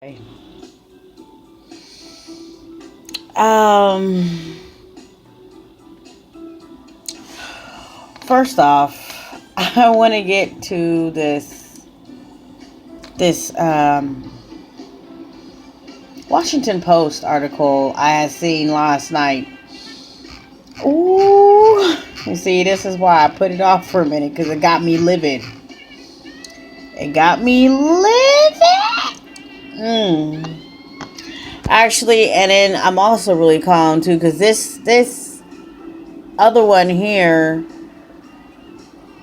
Um, First off, I want to get to this Washington Post article I had seen last night. Ooh, you see, this is why I put it off for a minute because it got me livid. It got me livid. Actually, and then I'm also really calm too because this other one here.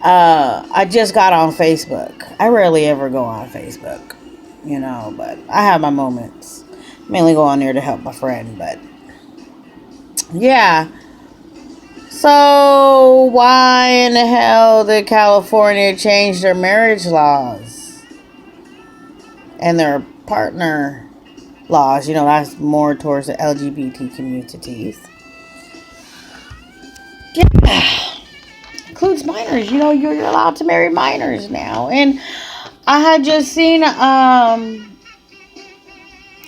I just got on Facebook. I rarely ever go on Facebook, but I have my moments. Mainly go on there to help my friend, but yeah. So why in the hell did California change their marriage laws and their partner laws? That's more towards the LGBT communities. Yeah. Includes minors. You're allowed to marry minors now. And I had just seen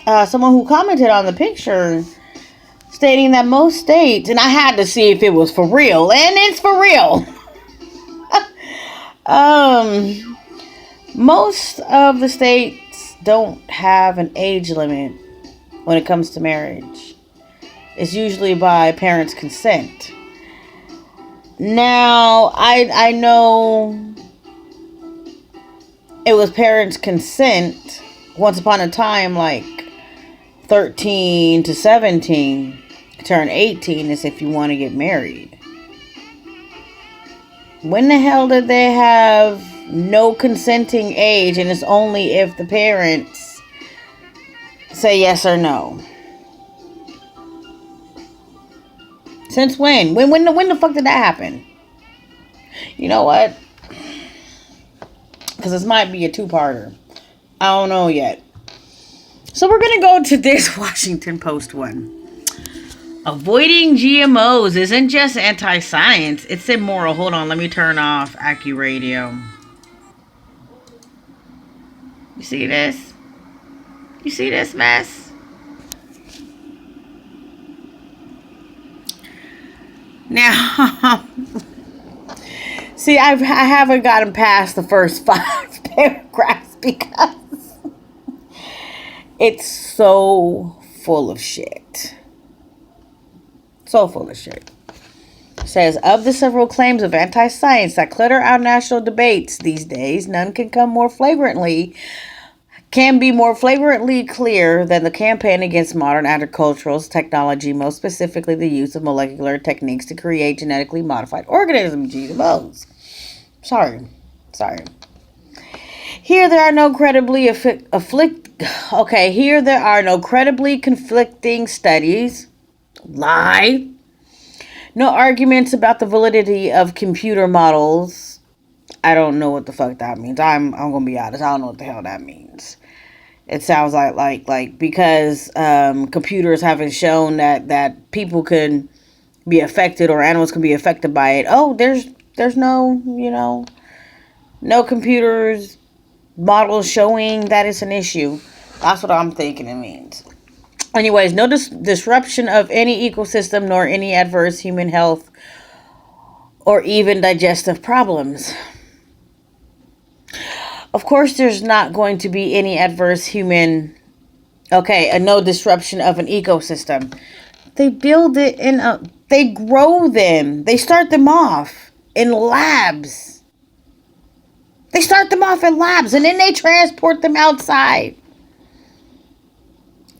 someone who commented on the picture stating that most states, and I had to see if it was for real, and it's for real. Most of the states don't have an age limit when it comes to marriage. It's usually by parents' consent. Now, I know it was parents' consent once upon a time, like 13 to 17. Turn 18 is if you want to get married. When the hell did they have no consenting age and it's only if the parents say yes or no? Since when? When the fuck did that happen? You know what? Because this might be a two-parter. I don't know yet. So we're going to go to this Washington Post one. Avoiding GMOs isn't just anti-science. It's immoral. Hold on. Let me turn off AccuRadio. You see this? You see this mess? Now, see, I haven't gotten past the first 5 paragraphs because it's so full of shit. So full of shit. It says, of the several claims of anti-science that clutter our national debates these days, none can be more flagrantly clear than the campaign against modern agricultural technology, most specifically the use of molecular techniques to create genetically modified organisms, GMOs. Sorry. Here there are no credibly conflicting studies. Lie. No arguments about the validity of computer models. I don't know what the fuck that means. I'm gonna be honest. I don't know what the hell that means. It sounds like because computers haven't shown that people could be affected or animals can be affected by it. Oh, there's no no computers models showing that it's an issue. That's what I'm thinking it means. Anyways, no disruption of any ecosystem nor any adverse human health or even digestive problems. Of course, there's not going to be any adverse human. Okay, no disruption of an ecosystem. They build it they grow them. They start them off in labs. They start them off in labs and then they transport them outside.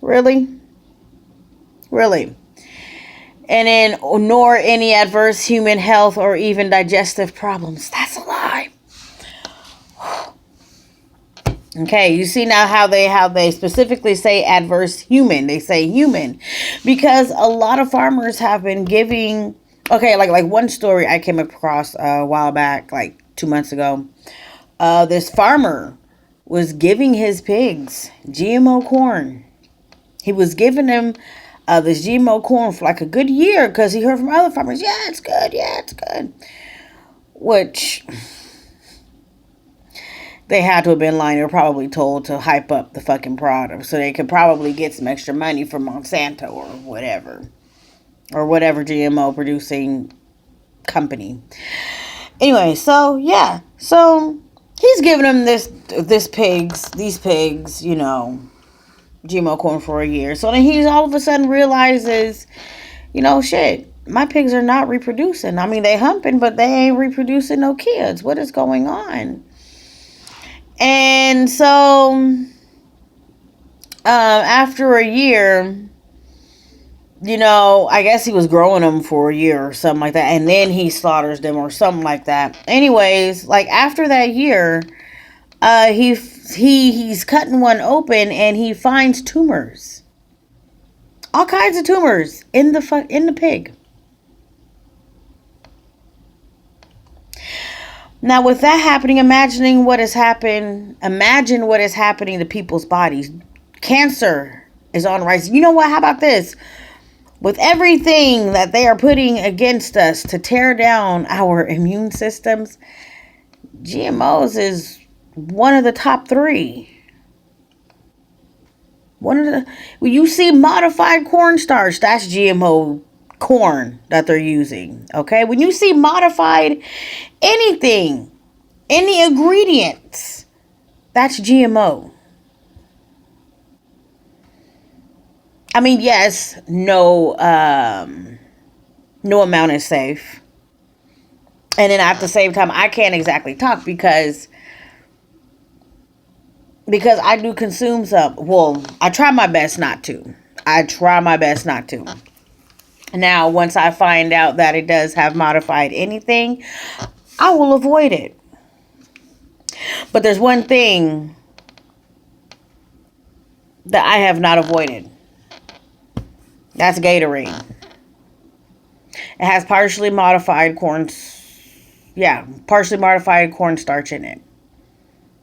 Really? And then, nor any adverse human health or even digestive problems. That's a lie. Okay, you see now how they specifically say adverse human. They say human because a lot of farmers have been giving. Okay, like one story I came across a while back, like 2 months ago. This farmer was giving his pigs GMO corn. He was giving them this GMO corn for like a good year because he heard from other farmers, yeah, it's good. Which They had to have been lying. They were probably told to hype up the fucking product so they could probably get some extra money from Monsanto or whatever GMO producing company. Anyway, so yeah, so he's giving them these pigs, you know, GMO corn for a year. So then he's all of a sudden realizes, you know, shit, my pigs are not reproducing. I mean, they humping, but they ain't reproducing no kids. What is going on? And so, after a year, you know, I guess he was growing them for a year or something like that, and then he slaughters them or something like that. Anyways, like after that year, he's cutting one open and he finds tumors, all kinds of tumors in the pig. Now, with that happening, imagine what is happening to people's bodies. Cancer is on the rise. You know what? How about this? With everything that they are putting against us to tear down our immune systems, GMOs is one of the top 3. When you see modified cornstarch, that's GMO corn that they're using. Okay? When you see modified anything, any ingredients, that's GMO. I mean, yes, no amount is safe. And then at the same time, I can't exactly talk because I do consume some. Well, I try my best not to. Now, once I find out that it does have modified anything, I will avoid it. But there's one thing that I have not avoided. That's Gatorade. It has partially modified cornstarch in it.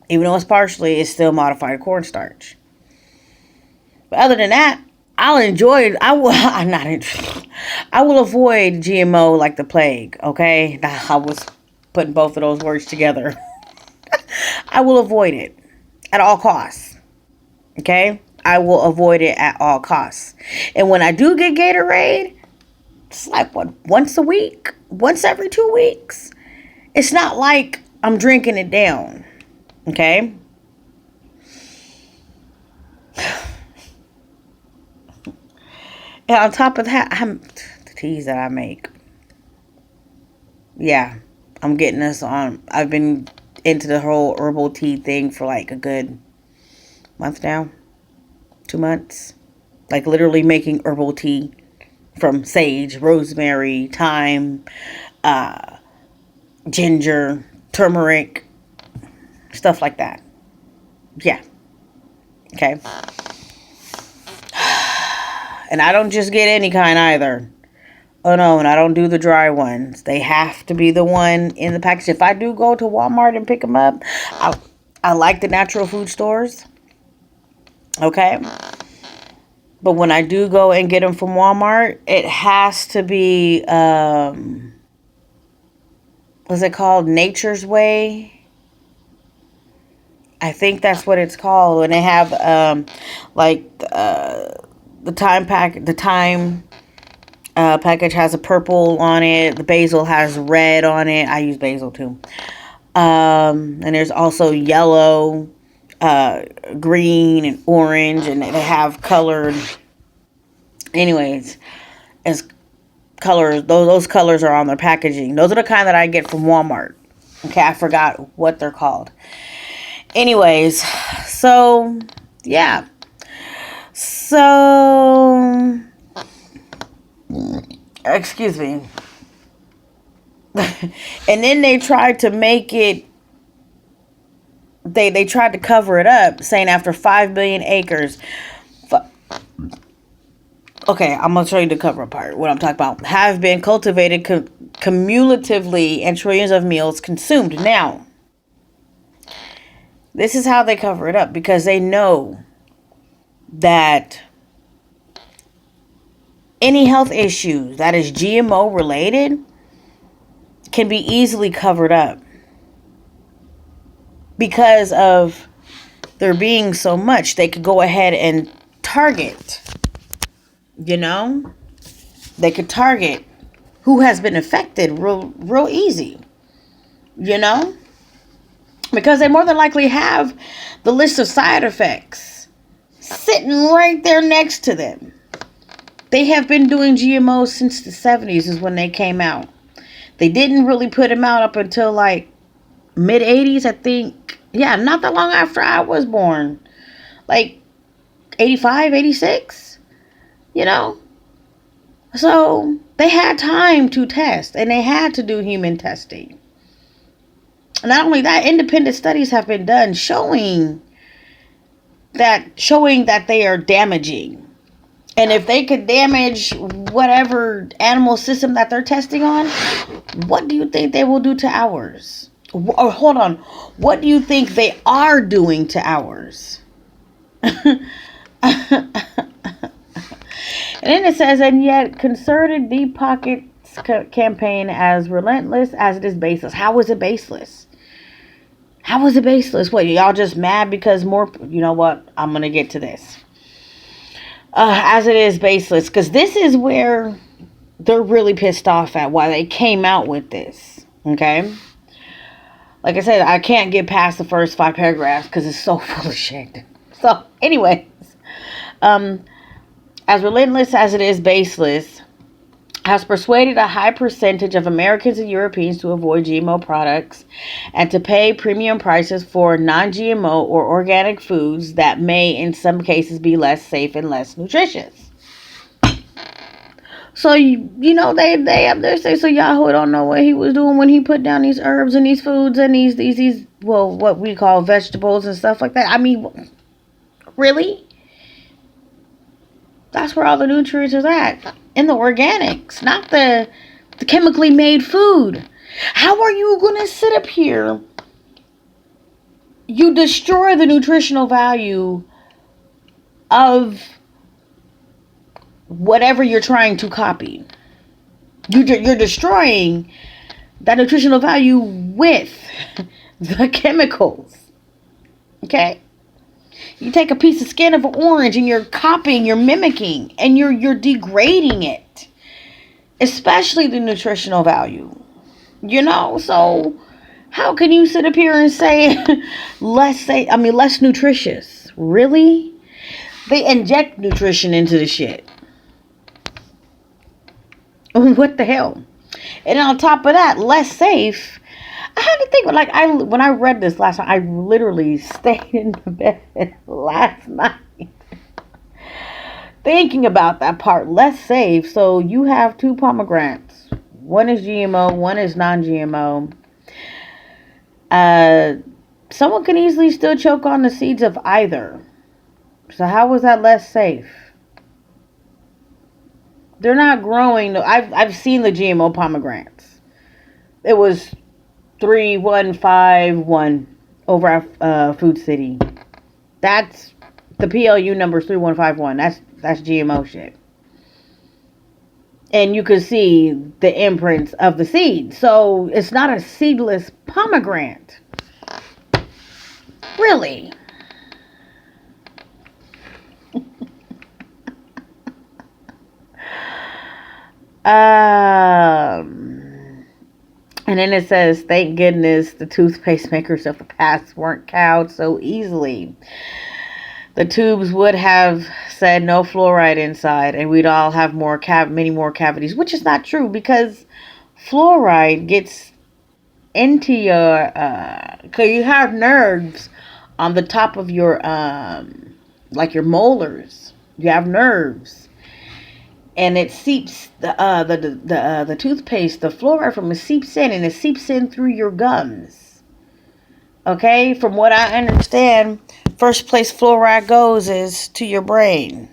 Even though it's partially, it's still modified cornstarch. But other than that, I will avoid GMO like the plague, okay? I was putting both of those words together. I will avoid it at all costs, okay? I will avoid it at all costs. And when I do get Gatorade, it's like once a week, once every 2 weeks. It's not like I'm drinking it down, okay? And on top of that, the teas that I make. Yeah, I'm getting us on. I've been into the whole herbal tea thing for like a good month now. 2 months. Like literally making herbal tea from sage, rosemary, thyme, ginger, turmeric, stuff like that. Yeah. Okay. And I don't just get any kind either. Oh no, and I don't do the dry ones. They have to be the one in the package. If I do go to Walmart and pick them up, I like the natural food stores. Okay. But when I do go and get them from Walmart, it has to be, what's it called? Nature's Way. I think that's what it's called. And they have, the thyme package has a purple on it. The basil has red on it. I use basil too. And there's also yellow, green, and orange, and they have colored. Anyways, as colors, those colors are on their packaging. Those are the kind that I get from Walmart. Okay, I forgot what they're called. Anyways, so yeah. So, excuse me. And then they tried to make it, they tried to cover it up, saying after 5 billion acres. Okay, I'm going to show you the cover part, what I'm talking about. Have been cultivated cumulatively and trillions of meals consumed. Now, this is how they cover it up, because they know that any health issue that is GMO related can be easily covered up. because of there being so much, they could go ahead and target, you know? They could target who has been affected real easy, you know? Because they more than likely have the list of side effects sitting right there next to them. They have been doing GMOs since the 70s is when they came out. They didn't really put them out up until like mid 80s, I think. Yeah, not that long after I was born. Like 85, 86, you know? So they had time to test and they had to do human testing. Not only that, independent studies have been done showing that they are damaging. And if they could damage whatever animal system that they're testing on, what do you think they will do to ours? Or hold on, what do you think they are doing to ours? And then it says, and yet concerted deep pockets campaign as relentless as it is baseless. How is it baseless? How is it baseless? What, y'all just mad because more, you know what? I'm going to get to this. As it is baseless, because this is where they're really pissed off at why they came out with this. Okay? Like I said, I can't get past the first 5 paragraphs because it's so full of shit. So, anyways, as relentless as it is baseless, has persuaded a high percentage of Americans and Europeans to avoid GMO products and to pay premium prices for non-GMO or organic foods that may, in some cases, be less safe and less nutritious. So, you know, they up there say, so Yahoo don't know what he was doing when he put down these herbs and these foods and these well, what we call vegetables and stuff like that. I mean, really? That's where all the nutrients are at. In the organics, not the chemically made food. How are you going to sit up here? You destroy the nutritional value of whatever you're trying to copy. You're destroying that nutritional value with the chemicals. Okay? You take a piece of skin of an orange and you're copying, you're mimicking, and you're degrading it. Especially the nutritional value. You know, so how can you sit up here and say less nutritious? Really? They inject nutrition into the shit. What the hell? And on top of that, less safe. I had to think, like, when I read this last night, I literally stayed in the bed last night thinking about that part. Less safe. So you have 2 pomegranates. One is GMO, one is non-GMO. Someone can easily still choke on the seeds of either. So how was that less safe? They're not growing. I've seen the GMO pomegranates. It was 3151 over at Food City. That's the PLU number 3151. That's GMO shit. And you can see the imprints of the seed. So it's not a seedless pomegranate. Really? And then it says, thank goodness the toothpaste makers of the past weren't cowed so easily. The tubes would have said no fluoride inside, and we'd all have many more cavities, which is not true because fluoride gets into your, cause you have nerves on the top of your, like your molars. You have nerves. And it seeps the toothpaste, the fluoride from it seeps in, and it seeps in through your gums. Okay, from what I understand, first place fluoride goes is to your brain.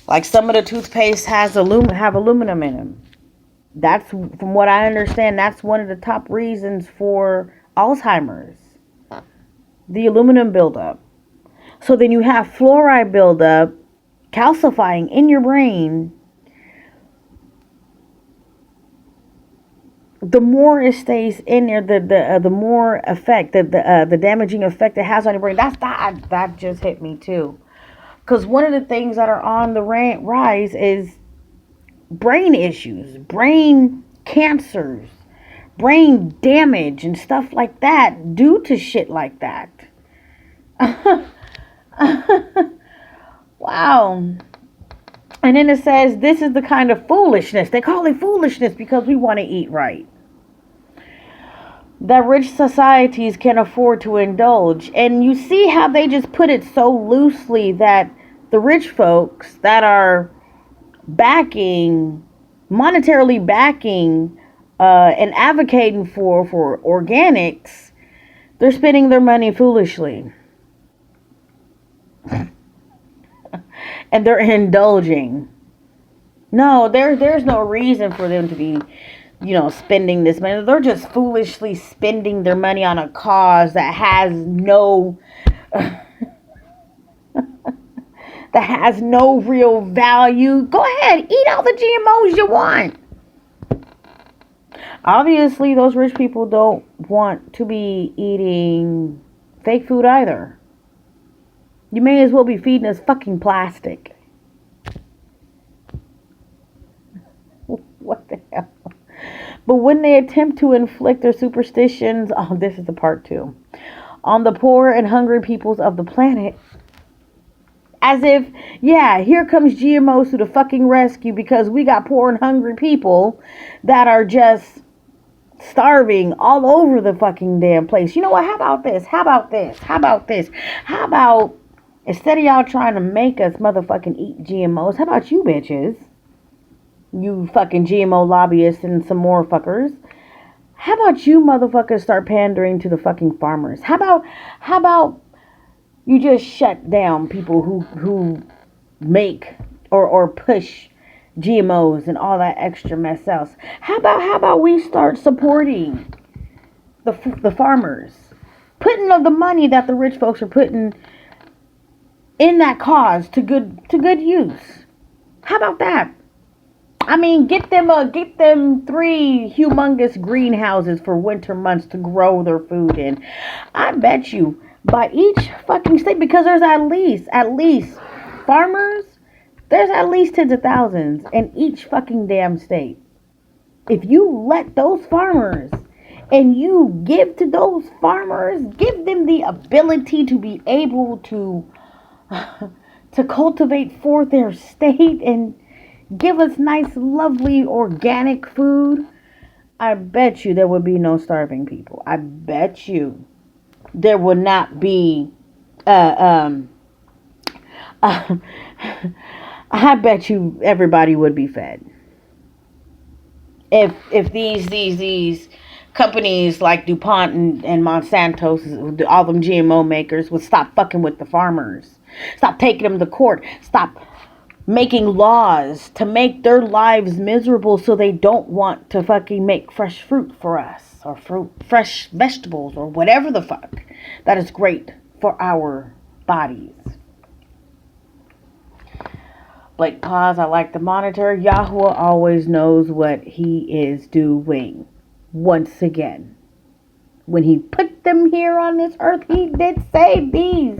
Like some of the toothpaste have aluminum in them. That's, from what I understand, that's one of the top reasons for Alzheimer's. The aluminum buildup. So then you have fluoride buildup calcifying in your brain, the more it stays in there, the more effect, the damaging effect it has on your brain. That just hit me too. Because one of the things that are on the rise is brain issues, brain cancers, brain damage, and stuff like that due to shit like that. Wow. And then it says this is the kind of foolishness. They call it foolishness because we want to eat right, that rich societies can afford to indulge. And you see how they just put it so loosely that the rich folks that are backing, monetarily backing, and advocating for organics, they're spending their money foolishly. And they're indulging. No, there's no reason for them to be, spending this money. They're just foolishly spending their money on a cause that has no real value. Go ahead, eat all the GMOs you want. Obviously, those rich people don't want to be eating fake food either. You may as well be feeding us fucking plastic. What the hell? But when they attempt to inflict their superstitions, oh, this is the part 2, on the poor and hungry peoples of the planet, as if, yeah, here comes GMOs to the fucking rescue because we got poor and hungry people that are just starving all over the fucking damn place. You know what? How about this? How about this? How about this? How about, instead of y'all trying to make us motherfucking eat GMOs, how about you bitches? You fucking GMO lobbyists and some more fuckers. How about you motherfuckers start pandering to the fucking farmers? How about you just shut down people who make or push GMOs and all that extra mess else? How about we start supporting the farmers, putting the money that the rich folks are putting in that cause to good use? How about that? I mean, get them 3 humongous greenhouses for winter months to grow their food in. I bet you by each fucking state, because there's at least farmers, there's at least tens of thousands in each fucking damn state. If you let those farmers and you give to those farmers, give them the ability to be able to cultivate for their state and give us nice, lovely, organic food, I bet you there would be no starving people. I bet you there would not be, I bet you everybody would be fed. If these companies like DuPont and Monsanto, all them GMO makers, would stop fucking with the farmers, stop taking them to court, stop making laws to make their lives miserable so they don't want to fucking make fresh fruit for us, or fresh vegetables, or whatever the fuck that is great for our bodies. Blake pause. I like to monitor. Yahweh always knows what he is doing. Once again, when he put them here on this earth, he did say these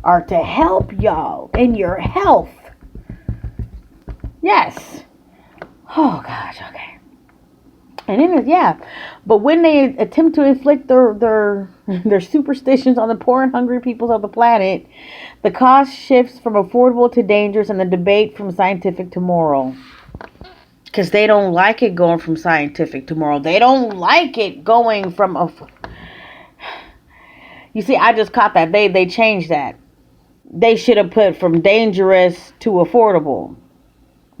are to help y'all in your health. Yes. Oh gosh. Okay. And then but when they attempt to inflict their superstitions on the poor and hungry peoples of the planet, the cost shifts from affordable to dangerous, and the debate from scientific to moral. Because they don't like it going from scientific to moral. They don't like it going from You see, I just caught that. They changed that. They should have put from dangerous to affordable.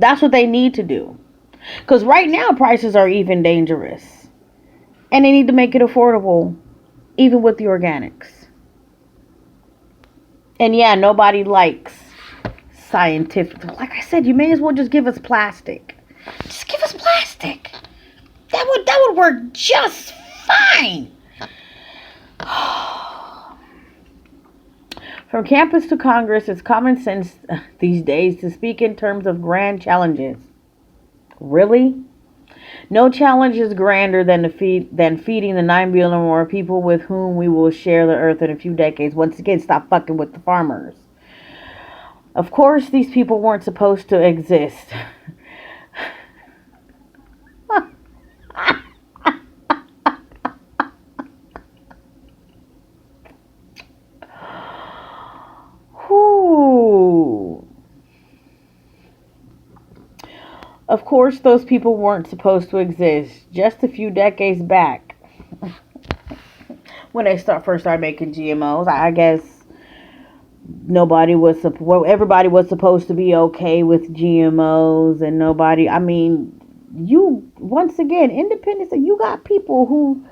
That's what they need to do. Because right now prices are even dangerous. And they need to make it affordable, even with the organics. And yeah, nobody likes scientific. Like I said, you may as well just give us plastic. Just give us plastic. That would work just fine. From campus to Congress, it's common sense these days to speak in terms of grand challenges. Really? No challenge is grander than feeding the 9 billion or more people with whom we will share the earth in a few decades. Once again, stop fucking with the farmers. Of course, these people weren't supposed to exist. Whew. Of course, those people weren't supposed to exist. Just a few decades back, when they first started making GMOs, I guess everybody was supposed to be okay with GMOs, and nobody. I mean, you once again, independence. You got people who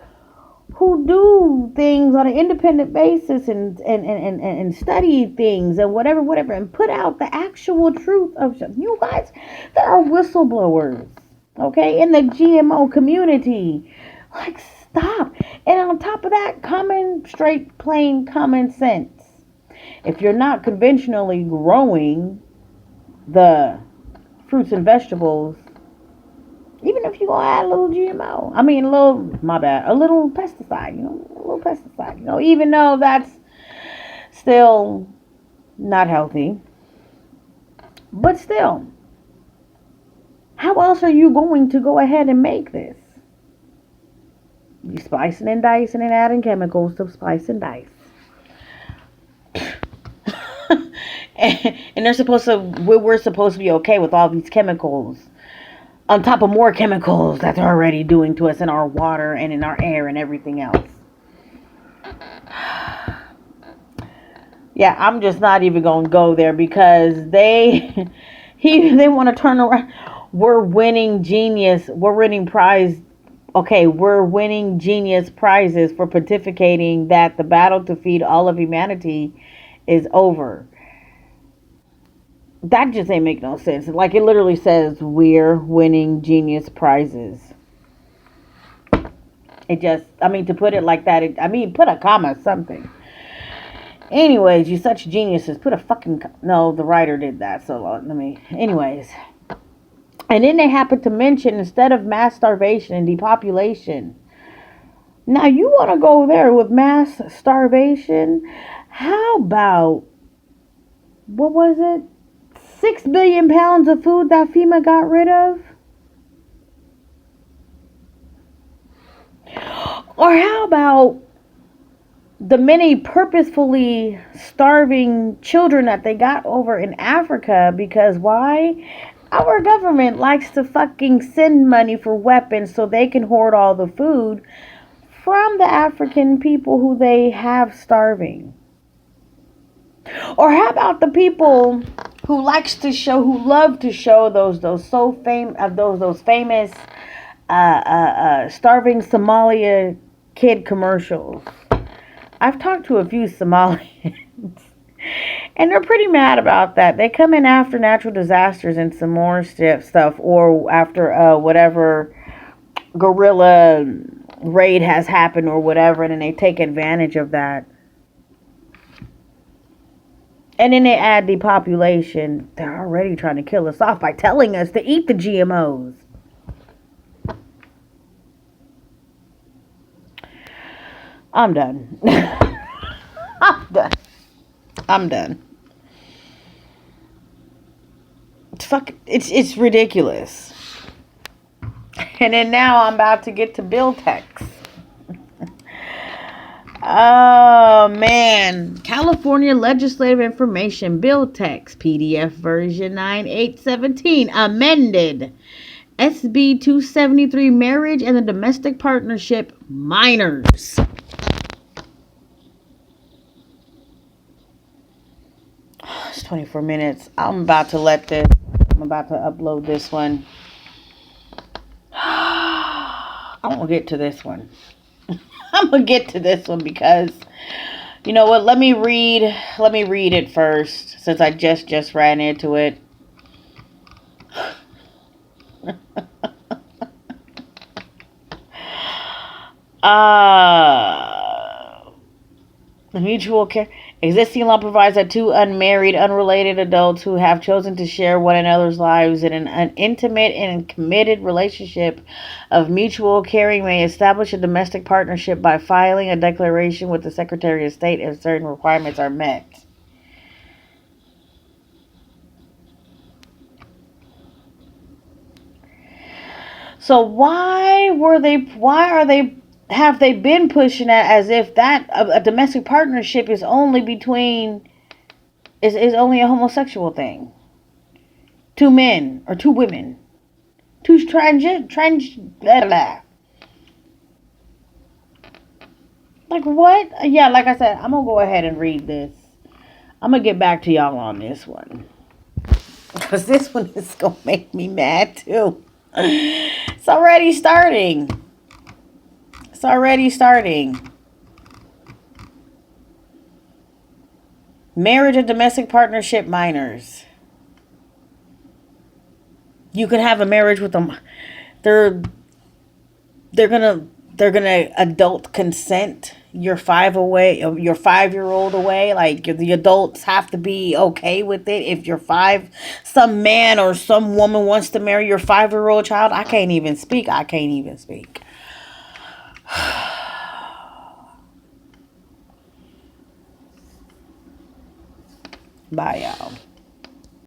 do things on an independent basis and study things and whatever and put out the actual truth of you guys. There are whistleblowers, okay, in the GMO community. Like, stop. And on top of that, straight plain common sense. If you're not conventionally growing the fruits and vegetables, even if you gonna add a little GMO, a little pesticide, even though that's still not healthy, but still, how else are you going to go ahead and make this? You spicing and dicing and adding chemicals to spice and dice. and we're supposed to be okay with all these chemicals on top of more chemicals that they're already doing to us in our water and in our air and everything else. Yeah, I'm just not even going to go there because they want to turn around. We're winning genius prizes for pontificating that the battle to feed all of humanity is over. That just ain't make no sense. Like, it literally says we're winning genius prizes. It just, to put it like that, put a comma, something. Anyways, you such geniuses. Put a fucking, no, the writer did that, so anyways. And then they happen to mention, instead of mass starvation and depopulation. Now, you want to go there with mass starvation? How about, what was it? 6 billion pounds of food that FEMA got rid of? Or how about the many purposefully starving children that they got over in Africa? Because why? Our government likes to fucking send money for weapons so they can hoard all the food from the African people who they have starving. Or how about the people who love to show those famous starving Somalia kid commercials? I've talked to a few Somalians, and they're pretty mad about that. They come in after natural disasters and some more stuff, or after whatever guerrilla raid has happened or whatever, and then they take advantage of that. And then they add depopulation. They're already trying to kill us off by telling us to eat the GMOs. I'm done. I'm done. It's ridiculous. And then now I'm about to get to bill text. Oh, man. California Legislative Information Bill Text, PDF version 9817, amended. SB 273, Marriage and the Domestic Partnership, Minors. It's 24 minutes. I'm about to upload this one. I'm going to get to this one. I'm going to get to this one because, you know what, let me read it first, since I just ran into it. Mutual care. Existing law provides that two unmarried, unrelated adults who have chosen to share one another's lives in an intimate and committed relationship of mutual caring may establish a domestic partnership by filing a declaration with the Secretary of State if certain requirements are met. So why are they have they been pushing that as if that a domestic partnership is only between is only a homosexual thing? Two men or two women. Two trans blah, blah. Like what? Yeah, like I said, I'm gonna go ahead and read this. I'm gonna get back to y'all on this one. Because this one is gonna make me mad too. It's already starting. It's already starting. Marriage and domestic partnership minors. You can have a marriage with them. They're they're gonna they're gonna adult consent your 5-year old away. Like the adults have to be okay with it. If you're five, some man or some woman wants to marry your 5-year old child, I can't even speak. I can't even speak. Bye, y'all.